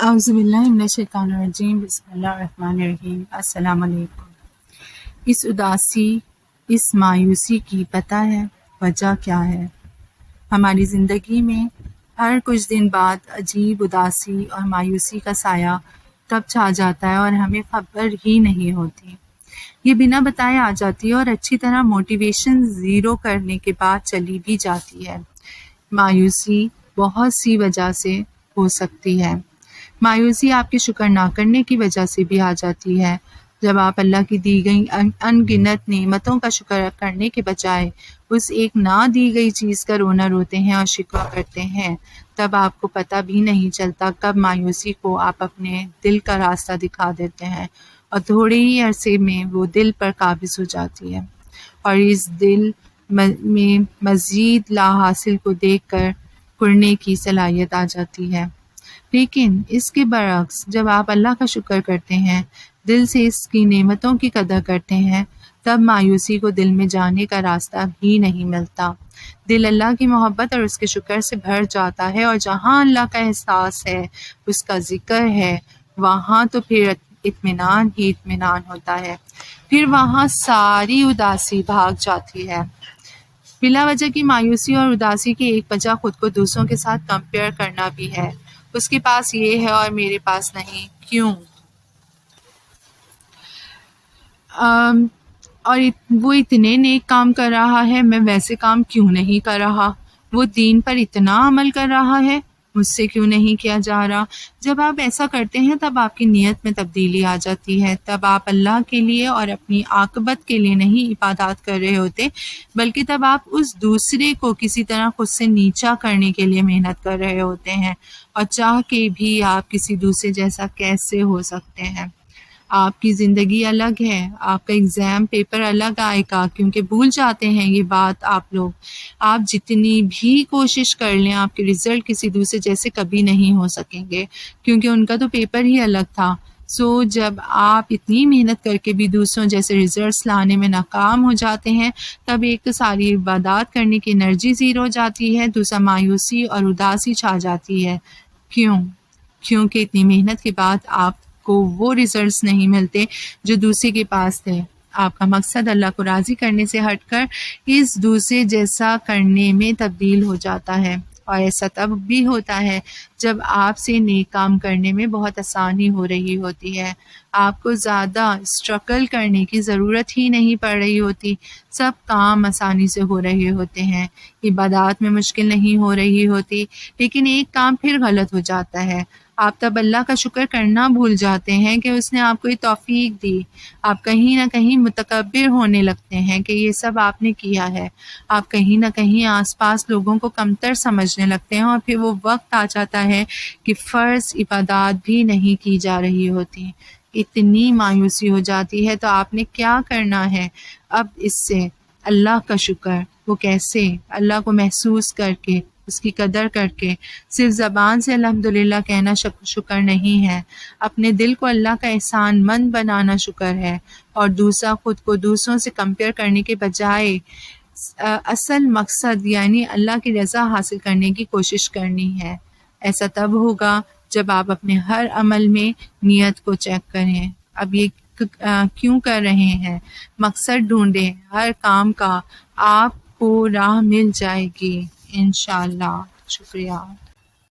اعوذ باللہ من الشیطان الرجیم، بسم اللہ الرحمن الرحیم۔ السلام علیکم۔ اس اداسی، اس مایوسی کی پتہ ہے وجہ کیا ہے؟ ہماری زندگی میں ہر کچھ دن بعد عجیب اداسی اور مایوسی کا سایہ کب چھا جاتا ہے اور ہمیں خبر ہی نہیں ہوتی۔ یہ بنا بتائے آ جاتی ہے اور اچھی طرح موٹیویشن زیرو کرنے کے بعد چلی بھی جاتی ہے۔ مایوسی بہت سی وجہ سے ہو سکتی ہے۔ مایوسی آپ کے شکر نہ کرنے کی وجہ سے بھی آ جاتی ہے۔ جب آپ اللہ کی دی گئی ان گنت نعمتوں کا شکر کرنے کے بجائے اس ایک نہ دی گئی چیز کا رونا روتے ہیں اور شکوہ کرتے ہیں، تب آپ کو پتہ بھی نہیں چلتا کب مایوسی کو آپ اپنے دل کا راستہ دکھا دیتے ہیں اور تھوڑے ہی عرصے میں وہ دل پر قابض ہو جاتی ہے اور اس دل میں مزید لا حاصل کو دیکھ کر کرنے کی صلاحیت آ جاتی ہے۔ لیکن اس کے برعکس جب آپ اللہ کا شکر کرتے ہیں، دل سے اس کی نعمتوں کی قدر کرتے ہیں، تب مایوسی کو دل میں جانے کا راستہ بھی نہیں ملتا۔ دل اللہ کی محبت اور اس کے شکر سے بھر جاتا ہے اور جہاں اللہ کا احساس ہے، اس کا ذکر ہے، وہاں تو پھر اطمینان ہی اطمینان ہوتا ہے، پھر وہاں ساری اداسی بھاگ جاتی ہے۔ بلا وجہ کی مایوسی اور اداسی کی ایک وجہ خود کو دوسروں کے ساتھ کمپیئر کرنا بھی ہے۔ اس کے پاس یہ ہے اور میرے پاس نہیں، کیوں؟ وہ اتنے نیک کام کر رہا ہے، میں ویسے کام کیوں نہیں کر رہا؟ وہ دین پر اتنا عمل کر رہا ہے، مجھ سے کیوں نہیں کیا جا رہا؟ جب آپ ایسا کرتے ہیں تب آپ کی نیت میں تبدیلی آ جاتی ہے۔ تب آپ اللہ کے لیے اور اپنی عاقبت کے لیے نہیں عبادات کر رہے ہوتے، بلکہ تب آپ اس دوسرے کو کسی طرح خود سے نیچا کرنے کے لیے محنت کر رہے ہوتے ہیں، اور چاہ کے بھی آپ کسی دوسرے جیسا کیسے ہو سکتے ہیں؟ آپ کی زندگی الگ ہے، آپ کا ایگزام پیپر الگ آئے گا، کیونکہ بھول جاتے ہیں یہ بات آپ لوگ۔ آپ جتنی بھی کوشش کر لیں، آپ کے رزلٹ کسی دوسرے جیسے کبھی نہیں ہو سکیں گے، کیونکہ ان کا تو پیپر ہی الگ تھا۔ جب آپ اتنی محنت کر کے بھی دوسروں جیسے رزلٹس لانے میں ناکام ہو جاتے ہیں، تب ایک تو ساری عبادات کرنے کی انرجی زیرو ہو جاتی ہے، دوسرا مایوسی اور اداسی چھا جاتی ہے۔ کیونکہ اتنی محنت کے بعد آپ کو وہ ریزلٹس نہیں ملتے جو دوسرے کے پاس تھے۔ آپ کا مقصد اللہ کو راضی کرنے سے ہٹ کر اس دوسرے جیسا کرنے میں تبدیل ہو جاتا ہے، اور ایسا تب بھی ہوتا ہے جب آپ سے نیک کام کرنے میں بہت آسانی ہو رہی ہوتی ہے۔ آپ کو زیادہ اسٹرگل کرنے کی ضرورت ہی نہیں پڑ رہی ہوتی، سب کام آسانی سے ہو رہے ہوتے ہیں، عبادات میں مشکل نہیں ہو رہی ہوتی۔ لیکن ایک کام پھر غلط ہو جاتا ہے، آپ تب اللہ کا شکر کرنا بھول جاتے ہیں کہ اس نے آپ کو یہ توفیق دی۔ آپ کہیں نہ کہیں متکبر ہونے لگتے ہیں کہ یہ سب آپ نے کیا ہے۔ آپ کہیں نہ کہیں آس پاس لوگوں کو کمتر سمجھنے لگتے ہیں، اور پھر وہ وقت آ جاتا ہے کہ فرض عبادات بھی نہیں کی جا رہی ہوتی۔ اتنی مایوسی ہو جاتی ہے تو آپ نے کیا کرنا ہے اب اس سے؟ اللہ کا شکر۔ وہ کیسے؟ اللہ کو محسوس کر کے، اس کی قدر کر کے۔ صرف زبان سے الحمدللہ کہنا شکر نہیں ہے، اپنے دل کو اللہ کا احسان مند بنانا شکر ہے، اور دوسرا خود کو دوسروں سے کمپیئر کرنے کے بجائے اصل مقصد یعنی اللہ کی رضا حاصل کرنے کی کوشش کرنی ہے۔ ایسا تب ہوگا جب آپ اپنے ہر عمل میں نیت کو چیک کریں، اب یہ کیوں کر رہے ہیں، مقصد ڈھونڈیں، ہر کام کا آپ کو راہ مل جائے گی انشاءاللہ۔ شکریہ۔